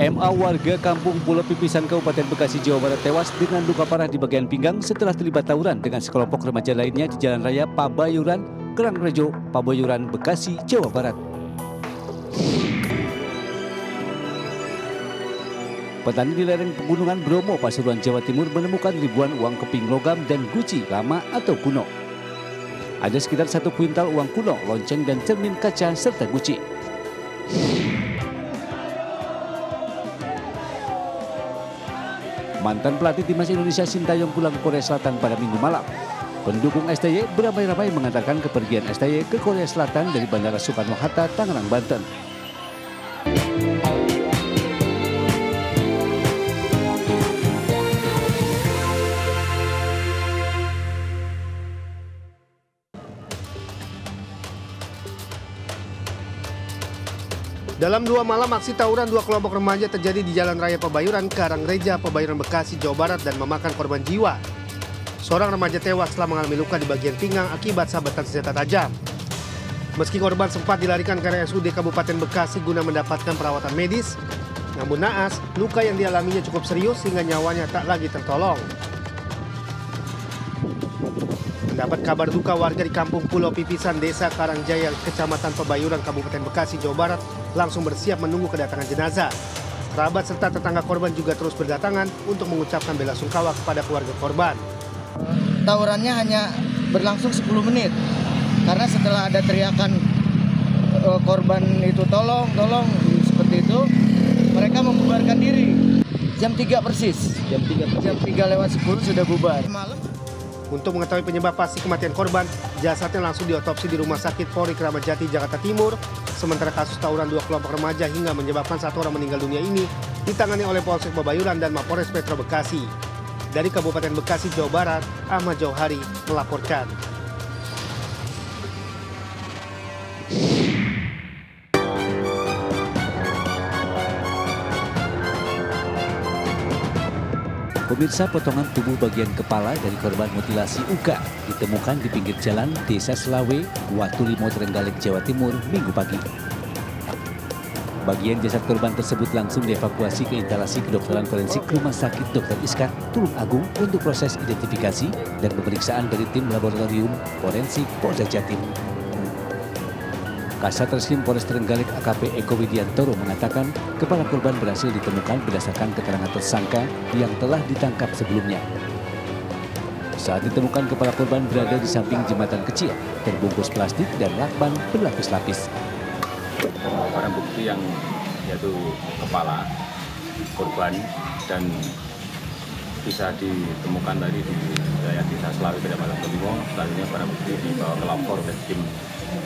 MA warga kampung Pulau Pipisan Kabupaten Bekasi, Jawa Barat tewas dengan luka parah di bagian pinggang setelah terlibat tawuran dengan sekelompok remaja lainnya di Jalan Raya Pabayuran, Kerangrejo, Pabayuran, Bekasi, Jawa Barat. Petani di lereng pegunungan Bromo, Pasuruan, Jawa Timur menemukan ribuan uang keping logam dan guci lama atau kuno. Ada sekitar 1 kuintal uang kuno, lonceng dan cermin kaca serta guci. Mantan pelatih timnas Indonesia Sintayong pulang ke Korea Selatan pada Minggu malam. Pendukung STY beramai-ramai mengantarkan kepergian STY ke Korea Selatan dari Bandara Soekarno-Hatta, Tangerang, Banten. Dalam 2 malam, aksi tawuran 2 kelompok remaja terjadi di Jalan Raya Pabayuran, Karangreja, Pabayuran, Bekasi, Jawa Barat dan memakan korban jiwa. Seorang remaja tewas setelah mengalami luka di bagian pinggang akibat sabetan senjata tajam. Meski korban sempat dilarikan ke RSUD Kabupaten Bekasi guna mendapatkan perawatan medis, namun naas, luka yang dialaminya cukup serius hingga nyawanya tak lagi tertolong. Mendapat kabar duka, warga di kampung Pulau Pipisan, Desa Karangjaya, Kecamatan Pabayuran, Kabupaten Bekasi, Jawa Barat langsung bersiap menunggu kedatangan jenazah. Kerabat serta tetangga korban juga terus berdatangan untuk mengucapkan bela sungkawa kepada keluarga korban. Tawurannya hanya berlangsung 10 menit karena setelah ada teriakan korban itu tolong seperti itu, mereka membubarkan diri. Jam 3 persis. Jam 3:10 sudah bubar. Malam. Untuk mengetahui penyebab pasti kematian korban, jasadnya langsung diotopsi di Rumah Sakit Polri Kramat Jati, Jakarta Timur. Sementara kasus tawuran 2 kelompok remaja hingga menyebabkan 1 orang meninggal dunia ini ditangani oleh Polsek Pabayuran dan Mapolres Metro Bekasi. Dari Kabupaten Bekasi, Jawa Barat, Ahmad Jauhari melaporkan. Pemirsa, potongan tubuh bagian kepala dari korban mutilasi UK ditemukan di pinggir jalan Desa Selawe, Watulimo, Trenggalek, Jawa Timur, Minggu pagi. Bagian jasad korban tersebut langsung dievakuasi ke instalasi kedokteran forensik Rumah Sakit Dr. Iskak, Tulung Agung untuk proses identifikasi dan pemeriksaan dari tim laboratorium forensik Polda Jatim. Kasat Reskrim Polres Trenggalek AKP Eko Widiantoro mengatakan kepala korban berhasil ditemukan berdasarkan keterangan tersangka yang telah ditangkap sebelumnya. Saat ditemukan, kepala korban berada di samping jembatan kecil, terbungkus plastik dan lakban berlapis-lapis. Barang bukti yang yaitu kepala korban dan bisa ditemukan tadi di wilayah Desa Selawe, Kecamatan Watulimo. Selanjutnya barang bukti dibawa ke lapor ke tim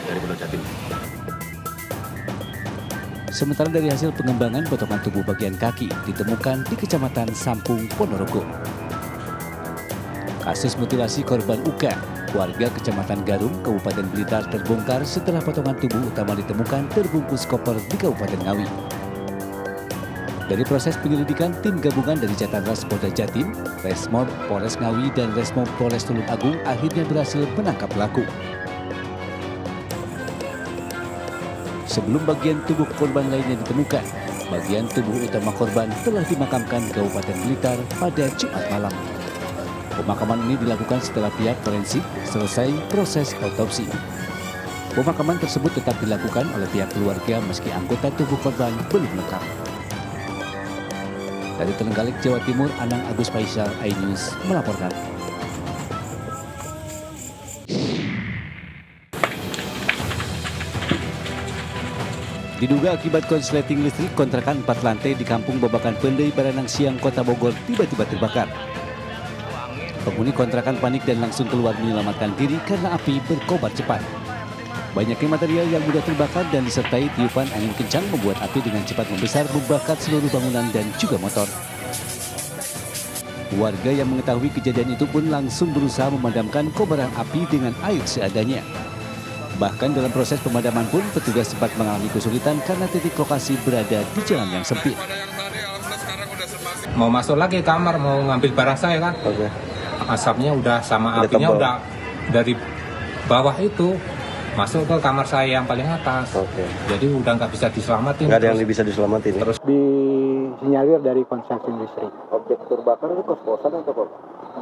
dari Polda Jatim. Sementara dari hasil pengembangan, potongan tubuh bagian kaki ditemukan di Kecamatan Sampung, Ponorogo. Kasus mutilasi korban UK, warga Kecamatan Garum, Kabupaten Blitar terbongkar setelah potongan tubuh utama ditemukan terbungkus koper di Kabupaten Ngawi. Dari proses penyelidikan, tim gabungan dari Jatantras Polda Jatim, Resmob Polres Ngawi dan Resmob Polres Tulung Agung akhirnya berhasil menangkap pelaku. Sebelum bagian tubuh korban lainnya ditemukan, bagian tubuh utama korban telah dimakamkan di Kabupaten Blitar pada Jumat malam. Pemakaman ini dilakukan setelah pihak forensik selesai proses autopsi. Pemakaman tersebut tetap dilakukan oleh pihak keluarga meski anggota tubuh korban belum lengkap. Dari Trenggalek, Jawa Timur, Anang Agus Faisal, iNews melaporkan. Diduga akibat korsleting listrik, kontrakan 4 lantai di Kampung Babakan Pendai, Baranang Siang, Kota Bogor tiba-tiba terbakar. Penghuni kontrakan panik dan langsung keluar menyelamatkan diri karena api berkobar cepat. Banyaknya material yang mudah terbakar dan disertai tiupan angin kencang membuat api dengan cepat membesar membakar seluruh bangunan dan juga motor. Warga yang mengetahui kejadian itu pun langsung berusaha memadamkan kobaran api dengan air seadanya. Bahkan dalam proses pemadaman pun petugas sempat mengalami kesulitan karena titik lokasi berada di jalan yang sempit. Mau masuk lagi kamar, mau ngambil barang saya kan. Asapnya udah sama apinya udah dari bawah itu masuk ke kamar saya yang paling atas. Oke. Jadi udah nggak bisa diselamatin. Nggak ada yang bisa diselamatin. Terus Disinyalir dari konstruksi industri. Objek terbakar itu kos-kosan atau apa?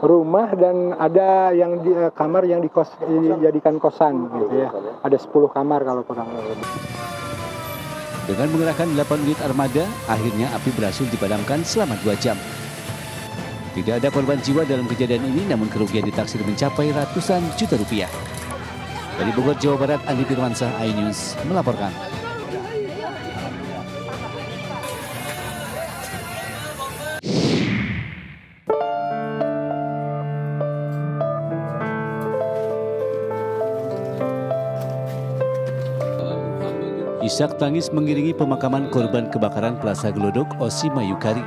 Rumah dan ada yang kamar yang dijadikan kosan gitu ya. Ada 10 kamar kalau kurang lebih. Dengan mengerahkan 8 unit armada, akhirnya api berhasil dipadamkan selama 2 jam. Tidak ada korban jiwa dalam kejadian ini, namun kerugian ditaksir mencapai ratusan juta rupiah. Dari Bogor, Jawa Barat, Andi Firmansyah, iNews melaporkan. Isak tangis mengiringi pemakaman korban kebakaran Plaza Glodok Osima Yukari.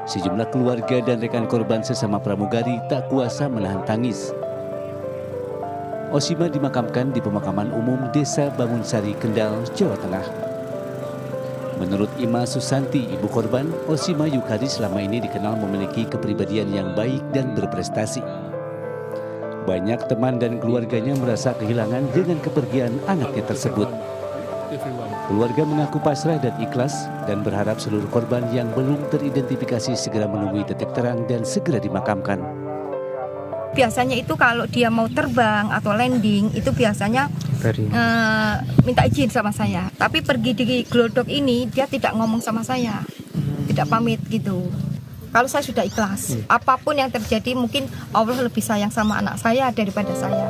Sejumlah keluarga dan rekan korban sesama pramugari tak kuasa menahan tangis. Osima dimakamkan di pemakaman umum Desa Bangunsari, Kendal, Jawa Tengah. Menurut Ima Susanti, ibu korban, Osima Yukari selama ini dikenal memiliki kepribadian yang baik dan berprestasi. Banyak teman dan keluarganya merasa kehilangan dengan kepergian anaknya tersebut. Keluarga mengaku pasrah dan ikhlas dan berharap seluruh korban yang belum teridentifikasi segera menemui titik terang dan segera dimakamkan. Biasanya itu kalau dia mau terbang atau landing itu biasanya minta izin sama saya. Tapi pergi di Glodok ini dia tidak ngomong sama saya, tidak pamit gitu. Kalau saya sudah ikhlas, apapun yang terjadi mungkin Allah lebih sayang sama anak saya daripada saya.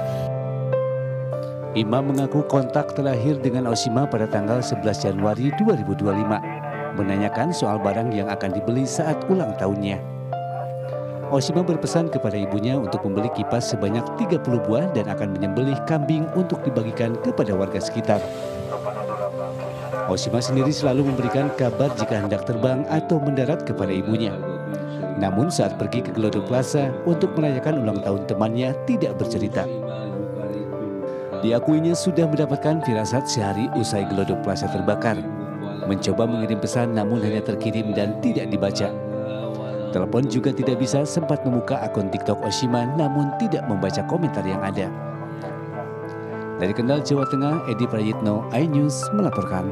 Imam mengaku kontak terakhir dengan Osima pada tanggal 11 Januari 2025, menanyakan soal barang yang akan dibeli saat ulang tahunnya. Osima berpesan kepada ibunya untuk membeli kipas sebanyak 30 buah dan akan menyembelih kambing untuk dibagikan kepada warga sekitar. Osima sendiri selalu memberikan kabar jika hendak terbang atau mendarat kepada ibunya. Namun saat pergi ke Glodok Plaza untuk merayakan ulang tahun temannya tidak bercerita. Diakuinya sudah mendapatkan firasat sehari usai Glodok Plaza terbakar. Mencoba mengirim pesan namun hanya terkirim dan tidak dibaca. Telepon juga tidak bisa, sempat membuka akun TikTok Osima namun tidak membaca komentar yang ada. Dari Kendal, Jawa Tengah, Edi Prayitno, iNews melaporkan.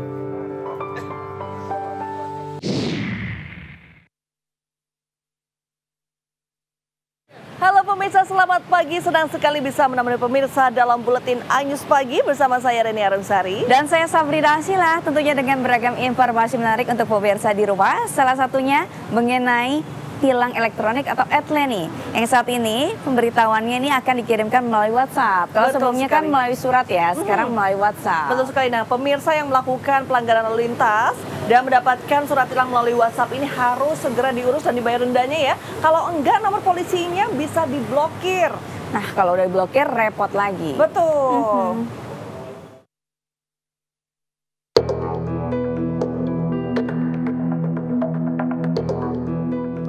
Halo pemirsa, selamat pagi. Senang sekali bisa menemani pemirsa dalam buletin iNews Pagi bersama saya Reni Arumsari. Dan saya Safrida Asila, tentunya dengan beragam informasi menarik untuk pemirsa di rumah. Salah satunya mengenai tilang elektronik atau ETLE nih. Yang saat ini pemberitahuannya ini akan dikirimkan melalui WhatsApp. Kalau sebelumnya kan melalui surat ya, sekarang melalui WhatsApp. Betul sekali. Nah, pemirsa yang melakukan pelanggaran lalu lintas dan mendapatkan surat tilang melalui WhatsApp ini harus segera diurus dan dibayar dendanya ya. Kalau enggak, nomor polisinya bisa diblokir. Nah, kalau udah diblokir repot lagi. Betul.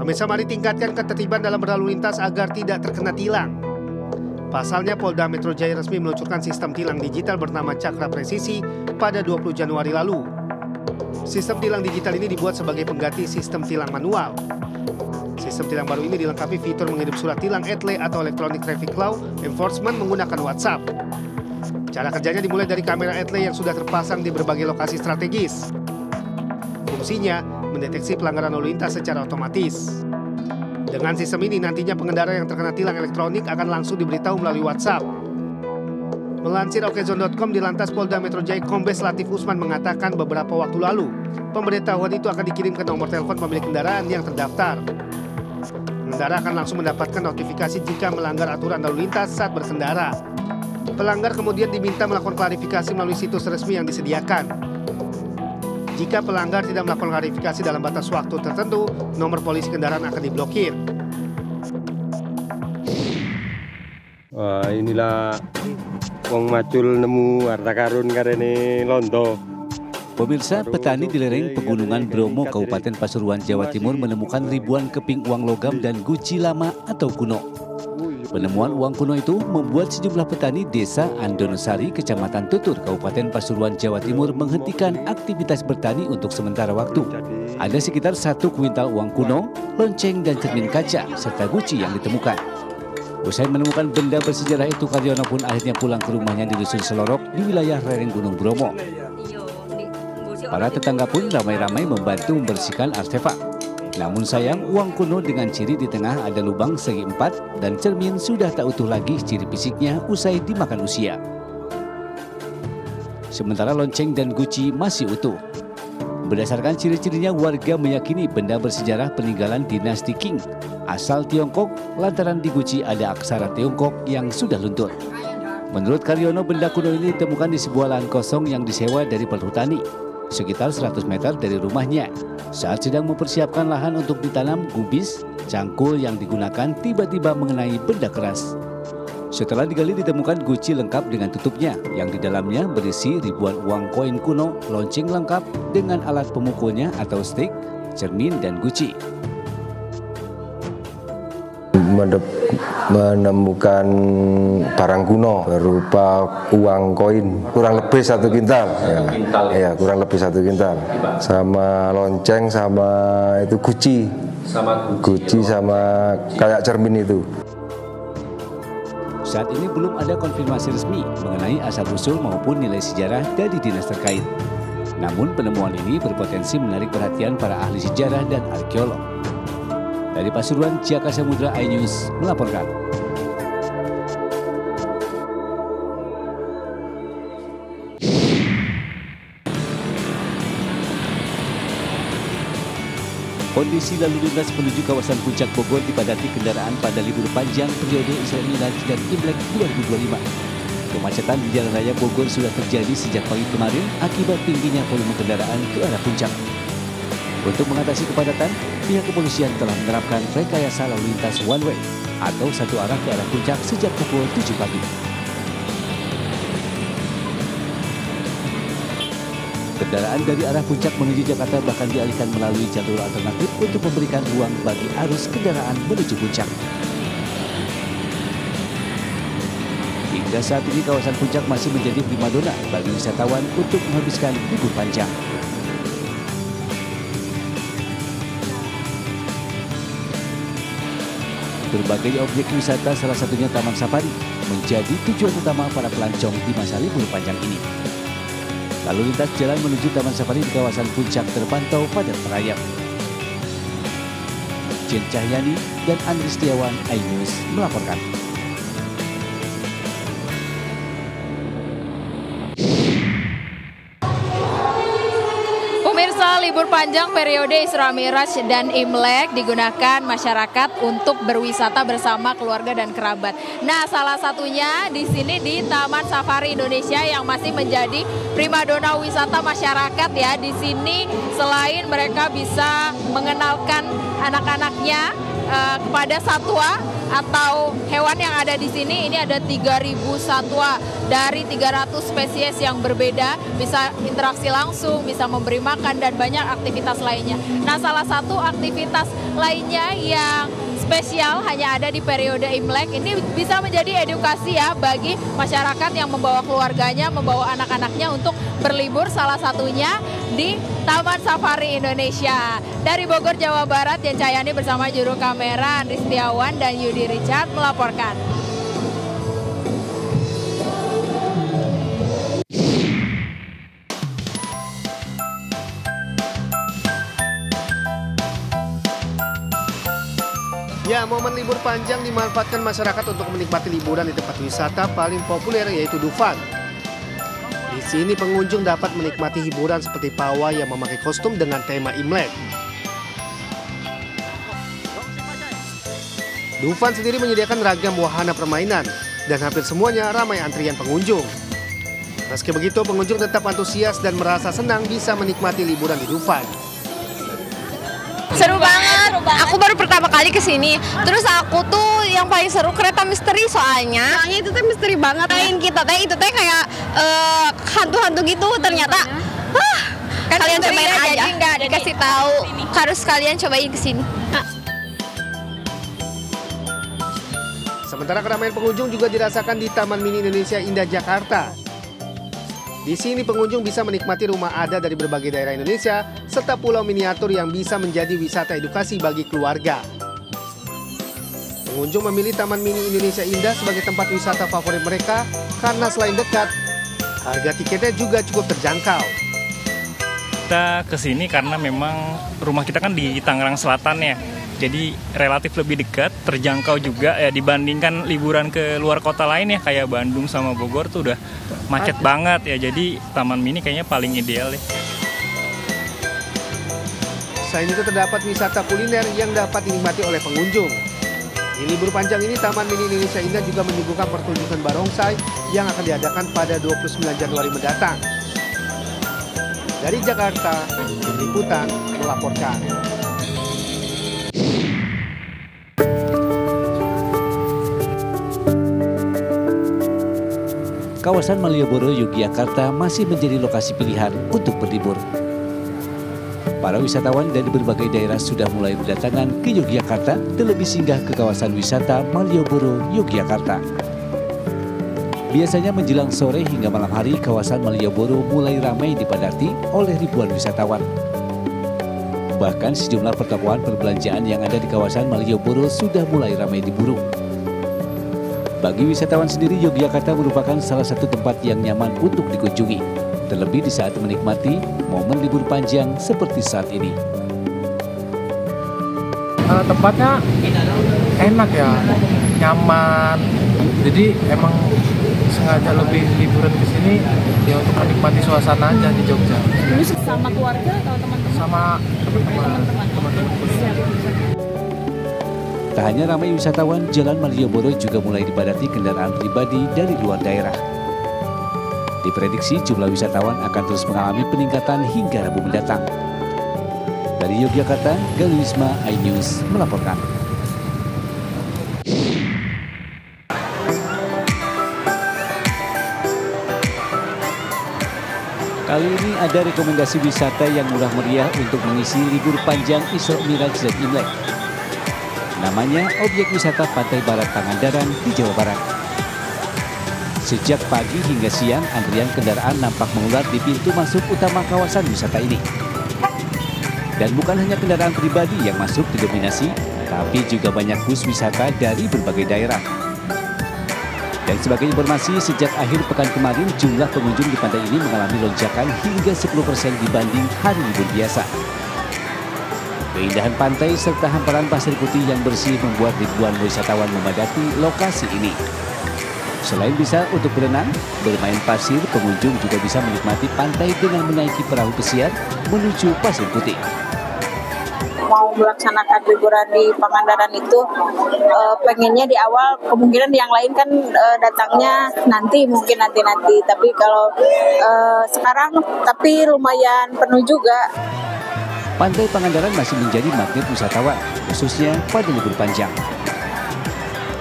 Pemirsa, mari tingkatkan ketertiban dalam berlalu lintas agar tidak terkena tilang. Pasalnya, Polda Metro Jaya resmi meluncurkan sistem tilang digital bernama Cakra Presisi pada 20 Januari lalu. Sistem tilang digital ini dibuat sebagai pengganti sistem tilang manual. Sistem tilang baru ini dilengkapi fitur mengirim surat tilang ETLE atau Electronic Traffic Law Enforcement menggunakan WhatsApp. Cara kerjanya dimulai dari kamera ETLE yang sudah terpasang di berbagai lokasi strategis. Fungsinya mendeteksi pelanggaran lalu lintas secara otomatis. Dengan sistem ini nantinya pengendara yang terkena tilang elektronik akan langsung diberitahu melalui WhatsApp. Melansir okezone.com, di Lantas Polda Metro Jaya Kombes Latif Usman mengatakan beberapa waktu lalu pemberitahuan itu akan dikirim ke nomor telepon pemilik kendaraan yang terdaftar. Pengendara akan langsung mendapatkan notifikasi jika melanggar aturan lalu lintas saat berkendara. Pelanggar kemudian diminta melakukan klarifikasi melalui situs resmi yang disediakan. Jika pelanggar tidak melakukan klarifikasi dalam batas waktu tertentu, nomor polisi kendaraan akan diblokir. Wah, inilah wong macul nemu harta karun karene londo. Pemirsa, petani di lereng Pegunungan Bromo, Kabupaten Pasuruan, Jawa Timur menemukan ribuan keping uang logam dan guci lama atau kuno. Penemuan uang kuno itu membuat sejumlah petani desa Andonosari, Kecamatan Tutur, Kabupaten Pasuruan, Jawa Timur menghentikan aktivitas bertani untuk sementara waktu. Ada sekitar 1 kuintal uang kuno, lonceng dan cermin kaca, serta guci yang ditemukan. Usai menemukan benda bersejarah itu, Karyono pun akhirnya pulang ke rumahnya di Dusun Selorok di wilayah lereng Gunung Bromo. Para tetangga pun ramai-ramai membantu membersihkan artefak. Namun sayang, uang kuno dengan ciri di tengah ada lubang segi 4 dan cermin sudah tak utuh lagi ciri fisiknya usai dimakan usia. Sementara lonceng dan guci masih utuh. Berdasarkan ciri-cirinya, warga meyakini benda bersejarah peninggalan dinasti Qing asal Tiongkok lantaran di guci ada aksara Tiongkok yang sudah luntur. Menurut Karyono, benda kuno ini ditemukan di sebuah lahan kosong yang disewa dari perhutani sekitar 100 meter dari rumahnya. Saat sedang mempersiapkan lahan untuk ditanam gubis, cangkul yang digunakan tiba-tiba mengenai benda keras. Setelah digali ditemukan guci lengkap dengan tutupnya yang di dalamnya berisi ribuan uang koin kuno, lonceng lengkap dengan alat pemukulnya atau stick, cermin dan guci. Menemukan barang kuno berupa uang koin kurang lebih 1 kintal, ya kurang lebih 1 kintal, sama lonceng, sama itu guci sama kayak cermin itu. Saat ini belum ada konfirmasi resmi mengenai asal-usul maupun nilai sejarah dari dinas terkait. Namun penemuan ini berpotensi menarik perhatian para ahli sejarah dan arkeolog. Dari Pasuruan, Ciaka Samudra iNews melaporkan. Kondisi lalu lintas menuju kawasan Puncak Bogor dipadati kendaraan pada libur panjang periode Isra Miraj dan Imlek 2025. Kemacetan di Jalan Raya Bogor sudah terjadi sejak pagi kemarin akibat tingginya volume kendaraan ke arah puncak. Untuk mengatasi kepadatan, pihak kepolisian telah menerapkan rekayasa lalu lintas one way atau satu arah ke arah puncak sejak pukul 7 pagi. Kendaraan dari arah puncak menuju Jakarta bahkan dialihkan melalui jalur alternatif untuk memberikan ruang bagi arus kendaraan menuju puncak. Hingga saat ini kawasan puncak masih menjadi primadona bagi wisatawan untuk menghabiskan libur panjang. Berbagai objek wisata, salah satunya Taman Safari, menjadi tujuan utama para pelancong di masa libur panjang ini. Lalu lintas jalan menuju Taman Safari di kawasan puncak terpantau padat merayap. Jen Cahyani dan Andri Setiawan iNews melaporkan. Libur panjang periode Isra Miraj dan Imlek digunakan masyarakat untuk berwisata bersama keluarga dan kerabat. Nah, salah satunya di sini di Taman Safari Indonesia yang masih menjadi primadona wisata masyarakat ya. Di sini selain mereka bisa mengenalkan anak-anaknya kepada satwa atau hewan yang ada di sini, ini ada 3.000 satwa dari 300 spesies yang berbeda, bisa interaksi langsung, bisa memberi makan dan banyak aktivitas lainnya. Nah, salah satu aktivitas lainnya yang spesial hanya ada di periode Imlek, ini bisa menjadi edukasi ya bagi masyarakat yang membawa keluarganya, membawa anak-anaknya untuk berlibur, salah satunya di Taman Safari Indonesia. Dari Bogor, Jawa Barat, Jen Cahyani bersama juru kamera Andri Setiawan dan Yudi Richard melaporkan. Ya, momen libur panjang dimanfaatkan masyarakat untuk menikmati liburan di tempat wisata paling populer yaitu Dufan. Di sini pengunjung dapat menikmati hiburan seperti pawai yang memakai kostum dengan tema Imlek. Dufan sendiri menyediakan ragam wahana permainan dan hampir semuanya ramai antrian pengunjung. Meski begitu, pengunjung tetap antusias dan merasa senang bisa menikmati liburan di Dufan. Seru banget. Aku baru pertama kali kesini. Terus aku tuh yang paling seru kereta misteri soalnya. Soalnya itu tuh misteri banget. Kita itu kayak hantu-hantu gitu ternyata. Wah, kan kalian cobain aja. Jadi nggak dikasih tahu. Harus kalian cobain kesini. Sementara keramaian pengunjung juga dirasakan di Taman Mini Indonesia Indah Jakarta. Di sini pengunjung bisa menikmati rumah adat dari berbagai daerah Indonesia serta pulau miniatur yang bisa menjadi wisata edukasi bagi keluarga. Pengunjung memilih Taman Mini Indonesia Indah sebagai tempat wisata favorit mereka karena selain dekat, harga tiketnya juga cukup terjangkau. Kita kesini karena memang rumah kita kan di Tangerang Selatan ya, jadi relatif lebih dekat, terjangkau juga ya dibandingkan liburan ke luar kota lain ya kayak Bandung sama Bogor tuh udah macet banget ya, jadi Taman Mini kayaknya paling ideal ya. Selain itu terdapat wisata kuliner yang dapat dinikmati oleh pengunjung. Di libur panjang ini Taman Mini Indonesia Indah juga menyuguhkan pertunjukan barongsai yang akan diadakan pada 29 Januari mendatang. Dari Jakarta, Tim Liputan melaporkan. Kawasan Malioboro, Yogyakarta masih menjadi lokasi pilihan untuk berlibur. Para wisatawan dari berbagai daerah sudah mulai berdatangan ke Yogyakarta, terlebih singgah ke kawasan wisata Malioboro, Yogyakarta. Biasanya menjelang sore hingga malam hari, kawasan Malioboro mulai ramai dipadati oleh ribuan wisatawan. Bahkan sejumlah pertokoan perbelanjaan yang ada di kawasan Malioboro sudah mulai ramai diburu. Bagi wisatawan sendiri, Yogyakarta merupakan salah satu tempat yang nyaman untuk dikunjungi, terlebih di saat menikmati momen libur panjang seperti saat ini. Tempatnya enak ya, nyaman. Jadi emang sengaja lebih liburan ke sini ya untuk menikmati suasana aja di Jogja. Dulu sama keluarga atau teman-teman? Sama teman-teman. Tak hanya ramai wisatawan, Jalan Malioboro juga mulai dipadati kendaraan pribadi dari luar daerah. Diprediksi jumlah wisatawan akan terus mengalami peningkatan hingga Rabu mendatang. Dari Yogyakarta, Galuisma, iNews melaporkan. Kali ini ada rekomendasi wisata yang murah meriah untuk mengisi libur panjang Isra Miraj dan Imlek. Namanya Objek Wisata Pantai Barat Pangandaran di Jawa Barat. Sejak pagi hingga siang, antrian kendaraan nampak mengular di pintu masuk utama kawasan wisata ini. Dan bukan hanya kendaraan pribadi yang masuk didominasi, tapi juga banyak bus wisata dari berbagai daerah. Dan sebagai informasi, sejak akhir pekan kemarin, jumlah pengunjung di pantai ini mengalami lonjakan hingga 10% dibanding hari libur biasa. Keindahan pantai serta hamparan pasir putih yang bersih membuat ribuan wisatawan memadati lokasi ini. Selain bisa untuk berenang, bermain pasir, pengunjung juga bisa menikmati pantai dengan menaiki perahu pesiar menuju pasir putih. Mau melaksanakan liburan di Pangandaran itu pengennya di awal, kemungkinan yang lain kan datangnya nanti, mungkin nanti. Tapi kalau sekarang tapi lumayan penuh juga. Pantai Pangandaran masih menjadi magnet wisatawan, khususnya pada libur panjang.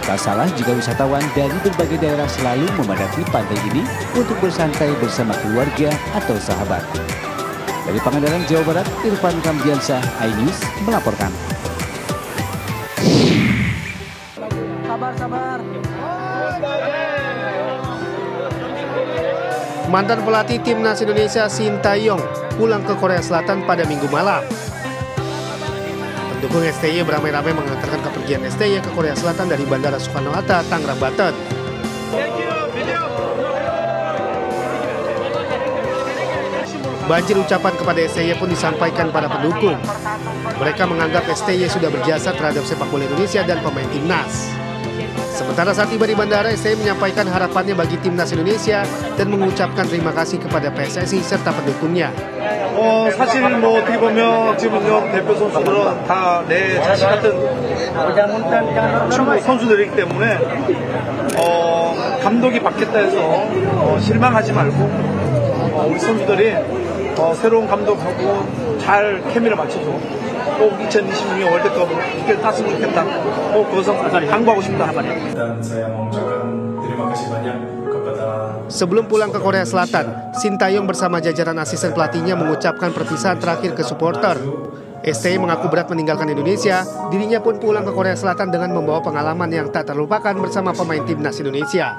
Tak salah jika wisatawan dari berbagai daerah selalu memadati pantai ini untuk bersantai bersama keluarga atau sahabat. Dari Pangandaran, Jawa Barat, Irfan Ramdiansyah, iNews melaporkan. Sabar. Mantan pelatih Timnas Indonesia Sintayong pulang ke Korea Selatan pada Minggu malam. Pendukung STY beramai-ramai mengantarkan kepergian STY ke Korea Selatan dari Bandara Soekarno-Hatta, Tangerang, Banten. Banjir ucapan kepada STY pun disampaikan para pendukung. Mereka menganggap STY sudah berjasa terhadap sepak bola Indonesia dan pemain timnas. Sementara saat tiba di bandara, STY menyampaikan harapannya bagi timnas Indonesia dan mengucapkan terima kasih kepada PSSI serta pendukungnya. 사실 뭐 어떻게 보면 지금 대표 선수들은 다 내 자식 같은 축구 선수들이기 때문에 감독이 바뀌었다 해서 실망하지 말고 우리 선수들이 새로운 감독하고 잘 케미를 맞춰서 꼭 2026 월드컵 티켓을 땄으면 좋겠다. 꼭 그것은 당부하고 싶다. Dan saya mengucapkan terima kasih banyak kepada. Sebelum pulang ke Korea Selatan, Sintayong bersama jajaran asisten pelatihnya mengucapkan perpisahan terakhir ke supporter. STY mengaku berat meninggalkan Indonesia, dirinya pun pulang ke Korea Selatan dengan membawa pengalaman yang tak terlupakan bersama pemain timnas Indonesia.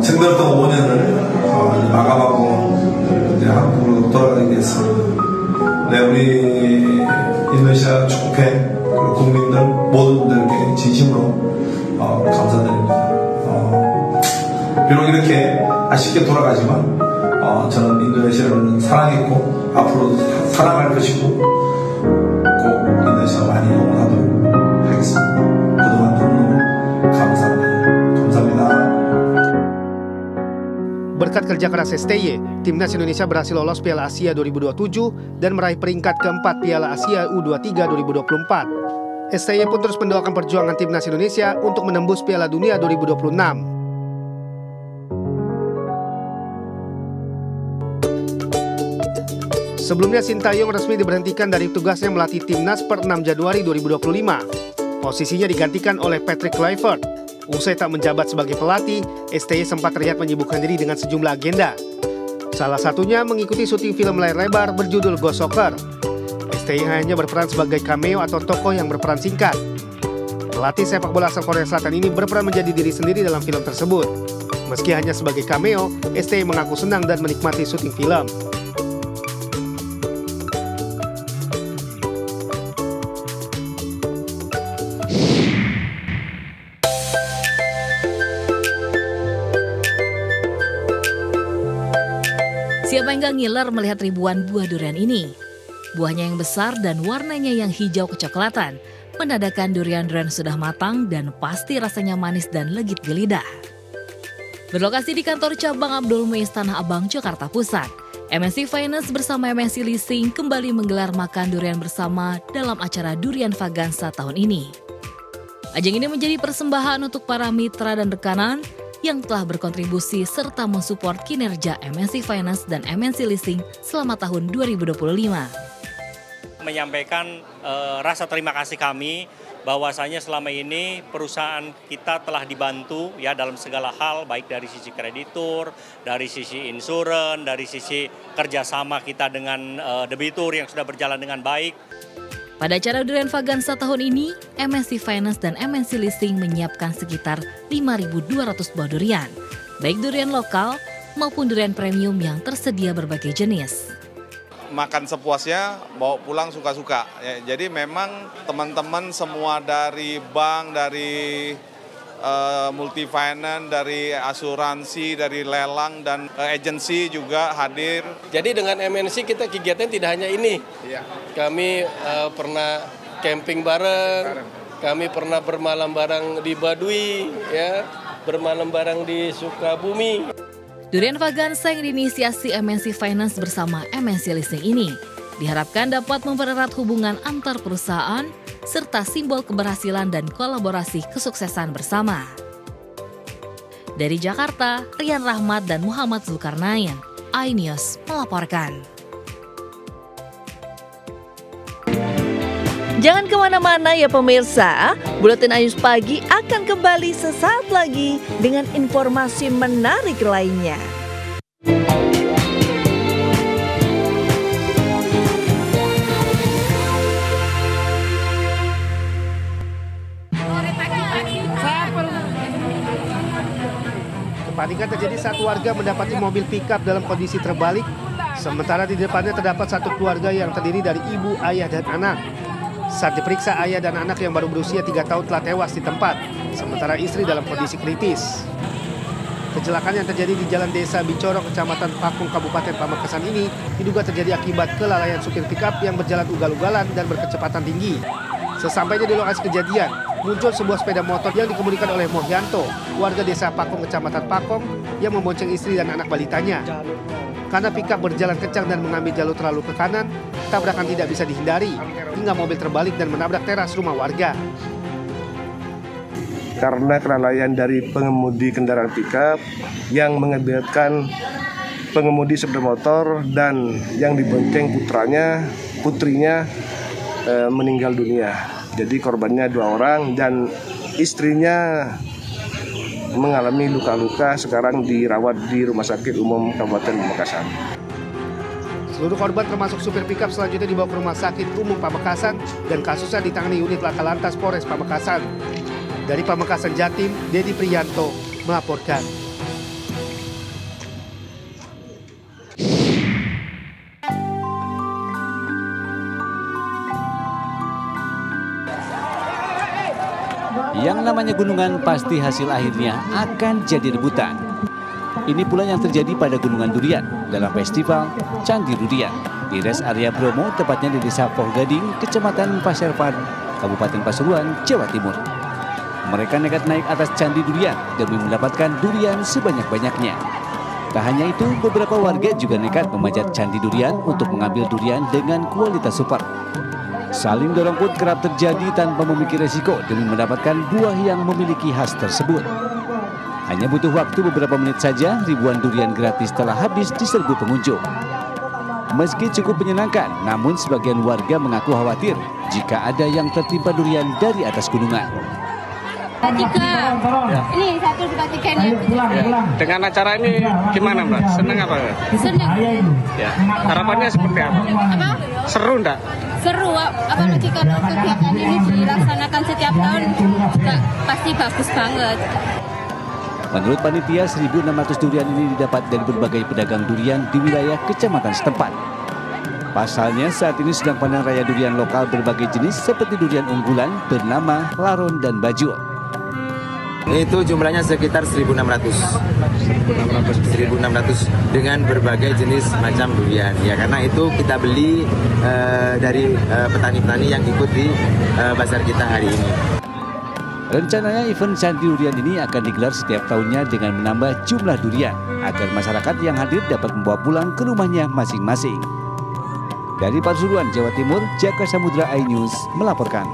쟁달했던 5년을 마감하고 이제 한국으로 돌아가게 됐습니다. 네, 우리 인도네시아 축구팬 그리고 국민들 모든 분들께 진심으로 감사드립니다. 비록 이렇게 아쉽게 돌아가지만 저는 인도네시아를 사랑했고 앞으로 사랑할 것이고 꼭 인도네시아 많이 응원하도록 하겠습니다. 그동안 너무 감사합니다. Berkat kerja keras STY, Timnas Indonesia berhasil lolos Piala Asia 2027 dan meraih peringkat keempat Piala Asia U23 2024. STY pun terus mendoakan perjuangan Timnas Indonesia untuk menembus Piala Dunia 2026. Sebelumnya Sintayong resmi diberhentikan dari tugasnya melatih Timnas per 6 Januari 2025. Posisinya digantikan oleh Patrick Kluivert. Usai tak menjabat sebagai pelatih, STY sempat terlihat menyibukkan diri dengan sejumlah agenda. Salah satunya mengikuti syuting film layar lebar berjudul Ghost Soccer. STY hanya berperan sebagai cameo atau tokoh yang berperan singkat. Pelatih sepak bola asal Korea Selatan ini berperan menjadi diri sendiri dalam film tersebut. Meski hanya sebagai cameo, STY mengaku senang dan menikmati syuting film. Siapa yang gak ngiler melihat ribuan buah durian ini? Buahnya yang besar dan warnanya yang hijau kecoklatan menandakan durian-durian sudah matang dan pasti rasanya manis dan legit di lidah. Berlokasi di kantor cabang Abdul Muiz Tanah Abang, Jakarta Pusat, MNC Finance bersama MNC Leasing kembali menggelar makan durian bersama dalam acara Durian Vagansa tahun ini. Ajang ini menjadi persembahan untuk para mitra dan rekanan yang telah berkontribusi serta mensupport kinerja MNC Finance dan MNC Leasing selama tahun 2025. Menyampaikan rasa terima kasih kami bahwasanya selama ini perusahaan kita telah dibantu ya dalam segala hal, baik dari sisi kreditur, dari sisi insuran, dari sisi kerjasama kita dengan debitur yang sudah berjalan dengan baik. Pada acara Durian Vagansa tahun ini, MNC Finance dan MNC Leasing menyiapkan sekitar 5.200 buah durian, baik durian lokal maupun durian premium yang tersedia berbagai jenis. Makan sepuasnya, bawa pulang suka-suka. Ya, jadi memang teman-teman semua dari bank, dari multi finance, dari asuransi, dari lelang dan agensi juga hadir. Jadi dengan MNC kita kegiatan tidak hanya ini. Iya. Kami pernah camping bareng, kami pernah bermalam bareng di Baduy, ya, bermalam bareng di Sukabumi. Durian Vagansa yang diinisiasi MNC Finance bersama MNC Leasing ini diharapkan dapat mempererat hubungan antar perusahaan serta simbol keberhasilan dan kolaborasi kesuksesan bersama. Dari Jakarta, Rian Rahmat dan Muhammad Zulkarnain, iNews melaporkan. Jangan kemana-mana ya pemirsa, Buletin iNews Pagi akan kembali sesaat lagi dengan informasi menarik lainnya. Kepanikan terjadi saat warga mendapati mobil pickup dalam kondisi terbalik, sementara di depannya terdapat satu keluarga yang terdiri dari ibu, ayah, dan anak. Saat diperiksa, ayah dan anak yang baru berusia 3 tahun telah tewas di tempat, sementara istri dalam kondisi kritis. Kecelakaan yang terjadi di Jalan Desa Bicorong, Kecamatan Pakung, Kabupaten Pamekasan ini diduga terjadi akibat kelalaian supir pickup yang berjalan ugal-ugalan dan berkecepatan tinggi. Sesampainya di lokasi kejadian, muncul sebuah sepeda motor yang dikemudikan oleh Mohyanto, warga desa Pakong, Kecamatan Pakong, yang membonceng istri dan anak balitanya. Karena pickup berjalan kencang dan mengambil jalur terlalu ke kanan, tabrakan tidak bisa dihindari, hingga mobil terbalik dan menabrak teras rumah warga. Karena kelalaian dari pengemudi kendaraan pickup yang mengakibatkan pengemudi sepeda motor dan yang dibonceng putrinya meninggal dunia. Jadi korbannya 2 orang dan istrinya mengalami luka-luka, sekarang dirawat di Rumah Sakit Umum Kabupaten Pamekasan. Seluruh korban termasuk supir pickup selanjutnya dibawa ke Rumah Sakit Umum Pamekasan dan kasusnya ditangani unit Laka Lantas Polres Pamekasan. Dari Pamekasan Jatim, Dedi Priyanto melaporkan. Yang namanya gunungan pasti hasil akhirnya akan jadi rebutan. Ini pula yang terjadi pada Gunungan Durian dalam festival Candi Durian di res area Bromo, tepatnya di Desa Poh Gading, Kecamatan Pasirpan, Kabupaten Pasuruan, Jawa Timur. Mereka nekat naik atas Candi Durian demi mendapatkan durian sebanyak-banyaknya. Tak hanya itu, beberapa warga juga nekat memanjat Candi Durian untuk mengambil durian dengan kualitas super. Saling dorong pun kerap terjadi tanpa memikir resiko demi mendapatkan buah yang memiliki khas tersebut. Hanya butuh waktu beberapa menit saja, ribuan durian gratis telah habis diserbu pengunjung. Meski cukup menyenangkan, namun sebagian warga mengaku khawatir jika ada yang tertimpa durian dari atas gunungan. Tiga. Ini satu dua tiganya. Dengan acara ini gimana Mbak? Seneng apa? Seneng. Ya. Harapannya seperti apa? Seru enggak? Seru, apalagi kalau kegiatan ini dilaksanakan setiap tahun, pasti bagus banget. Menurut panitia, 1.600 durian ini didapat dari berbagai pedagang durian di wilayah kecamatan setempat. Pasalnya saat ini sedang panen raya durian lokal berbagai jenis seperti durian unggulan bernama Laron dan Bajul. Itu jumlahnya sekitar 1.600 dengan berbagai jenis macam durian. Ya, karena itu kita beli dari petani-petani yang ikut di pasar kita hari ini. Rencananya event Candi Durian ini akan digelar setiap tahunnya dengan menambah jumlah durian agar masyarakat yang hadir dapat membawa pulang ke rumahnya masing-masing. Dari Pasuruan, Jawa Timur, Jaka Samudra iNews melaporkan.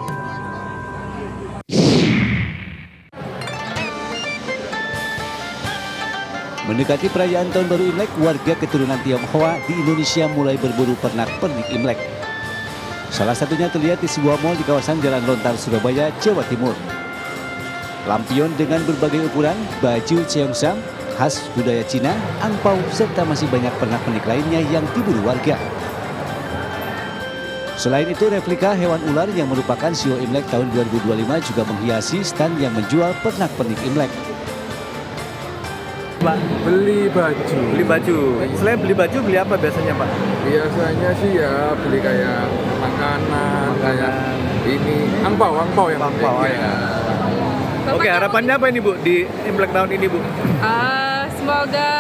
Mendekati perayaan Tahun Baru Imlek, warga keturunan Tionghoa di Indonesia mulai berburu pernak-pernik Imlek. Salah satunya terlihat di sebuah mal di kawasan Jalan Lontar, Surabaya, Jawa Timur. Lampion dengan berbagai ukuran, baju cheongsam, khas budaya Cina, angpau, serta masih banyak pernak-pernik lainnya yang diburu warga. Selain itu, replika hewan ular yang merupakan Sio Imlek tahun 2025 juga menghiasi stand yang menjual pernak-pernik Imlek. Pak, beli baju. Beli baju. Selain beli baju, beli apa biasanya Pak? Biasanya sih ya beli kayak makanan, kayak ini angpau yang angpau ya. Oke, harapannya apa ini Bu di Imlek tahun ini Bu? Semoga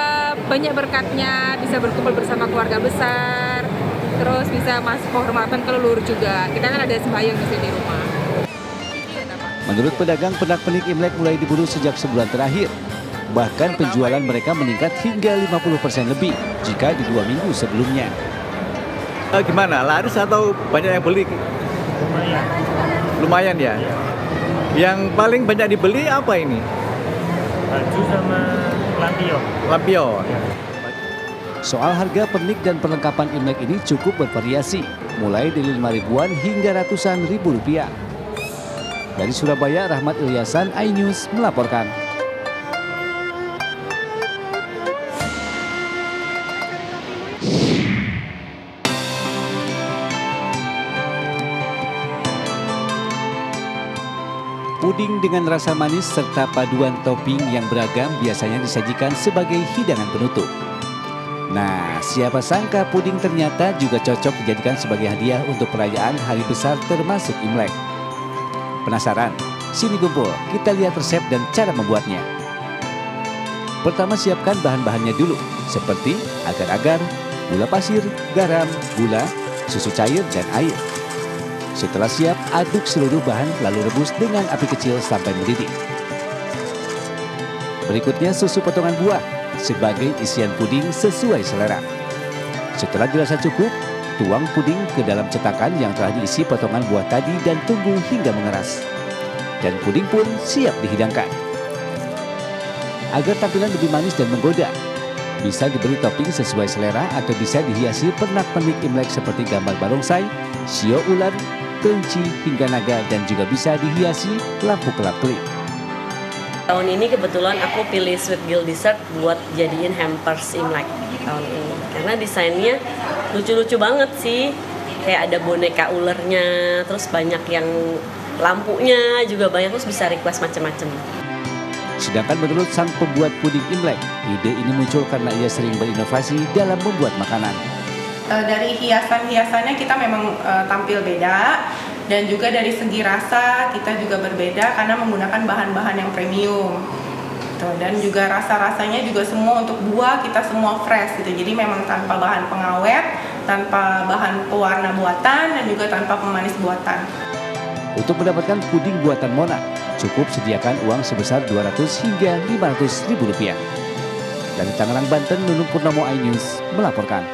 banyak berkatnya, bisa berkumpul bersama keluarga besar, terus bisa masuk penghormatan ke leluhur juga. Kita kan ada sembahyang di sini rumah. Menurut pedagang, pernak-pernik Imlek mulai diburu sejak sebulan terakhir. Bahkan penjualan mereka meningkat hingga 50% lebih jika di 2 minggu sebelumnya. Gimana? Laris atau banyak yang beli? Lumayan ya? Yang paling banyak dibeli apa ini? Baju sama lampion. Lampion. Soal harga pernik dan perlengkapan Imlek ini cukup bervariasi, mulai dari 5 ribuan hingga ratusan ribu rupiah. Dari Surabaya, Rahmat Ilyasan, iNews melaporkan. Puding dengan rasa manis serta paduan topping yang beragam biasanya disajikan sebagai hidangan penutup. Nah, siapa sangka puding ternyata juga cocok dijadikan sebagai hadiah untuk perayaan hari besar termasuk Imlek. Penasaran? Sini kumpul, kita lihat resep dan cara membuatnya. Pertama, siapkan bahan-bahannya dulu, seperti agar-agar, gula pasir, garam, gula, susu cair, dan air. Setelah siap, aduk seluruh bahan lalu rebus dengan api kecil sampai mendidih. Berikutnya susu potongan buah sebagai isian puding sesuai selera. Setelah dirasa cukup, tuang puding ke dalam cetakan yang telah diisi potongan buah tadi dan tunggu hingga mengeras. Dan puding pun siap dihidangkan. Agar tampilan lebih manis dan menggoda, bisa diberi topping sesuai selera atau bisa dihiasi pernak-pernik Imlek seperti gambar barongsai, sio ular, kelinci hingga naga, dan juga bisa dihiasi lampu kelap-kelip. Tahun ini kebetulan aku pilih Sweet Gill Dessert buat jadiin hampers Imlek tahun ini. Karena desainnya lucu-lucu banget sih. Kayak ada boneka ulernya, terus banyak yang lampunya juga banyak, terus bisa request macam-macam. Sedangkan menurut sang pembuat puding Imlek, ide ini muncul karena ia sering berinovasi dalam membuat makanan. Dari hiasan-hiasannya kita memang tampil beda, Dan juga dari segi rasa kita juga berbeda karena menggunakan bahan-bahan yang premium. Dan juga rasa-rasanya juga semua untuk buah kita semua fresh gitu. Jadi memang tanpa bahan pengawet, tanpa bahan pewarna buatan, dan juga tanpa pemanis buatan. Untuk mendapatkan puding buatan Mona, cukup sediakan uang sebesar 200 hingga 500 ribu rupiah. Dari Tangerang, Banten, Nunung Purnomo, iNews melaporkan.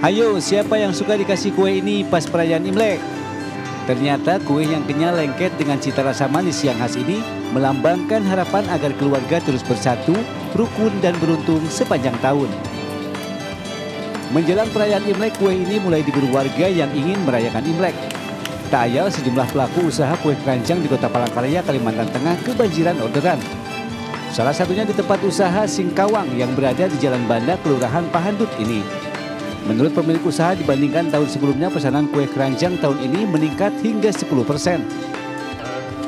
Ayo, siapa yang suka dikasih kue ini pas perayaan Imlek? Ternyata kue yang kenyal lengket dengan cita rasa manis yang khas ini melambangkan harapan agar keluarga terus bersatu, rukun dan beruntung sepanjang tahun. Menjelang perayaan Imlek, kue ini mulai diburu warga yang ingin merayakan Imlek. Tak ayal sejumlah pelaku usaha kue keranjang di Kota Palangkaraya, Kalimantan Tengah kebanjiran orderan. Salah satunya di tempat usaha Singkawang yang berada di Jalan Banda, Kelurahan Pahandut ini. Menurut pemilik usaha, dibandingkan tahun sebelumnya, pesanan kue keranjang tahun ini meningkat hingga 10%.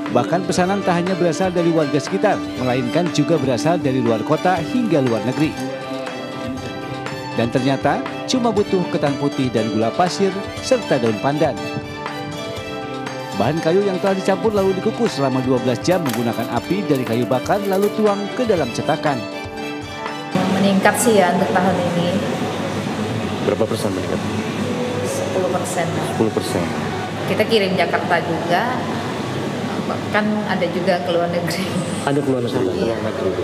Bahkan pesanan tak hanya berasal dari warga sekitar, melainkan juga berasal dari luar kota hingga luar negeri. Dan ternyata cuma butuh ketan putih dan gula pasir serta daun pandan. Bahan kayu yang telah dicampur lalu dikukus selama 12 jam menggunakan api dari kayu bakar lalu tuang ke dalam cetakan. Meningkat sih ya untuk tahun ini. Berapa persen meningkat? 10%. 10%. Kita kirim Jakarta juga, kan ada juga ke luar negeri. Ada ke luar negeri? Iya.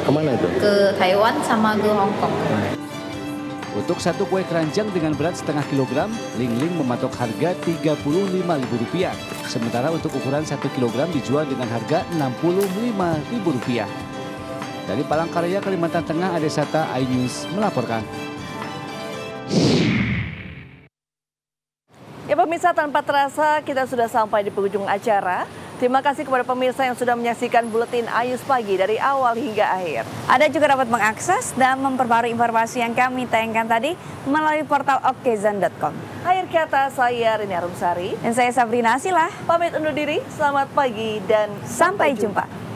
Kemana itu? Ke Taiwan sama ke Hong Kong. Untuk satu kue keranjang dengan berat setengah kilogram, Ling Ling mematok harga Rp35.000. Sementara untuk ukuran 1 kilogram dijual dengan harga Rp65.000. Dari Palangkaraya, Kalimantan Tengah, Adesata, iNews melaporkan. Ya pemirsa, tanpa terasa kita sudah sampai di penghujung acara. Terima kasih kepada pemirsa yang sudah menyaksikan Buletin Ayus Pagi dari awal hingga akhir. Anda juga dapat mengakses dan memperbarui informasi yang kami tayangkan tadi melalui portal okezon.com. Akhir kata, saya Rini Arumsari. Dan saya Sabrina Asilah. Pamit undur diri, selamat pagi dan sampai jumpa.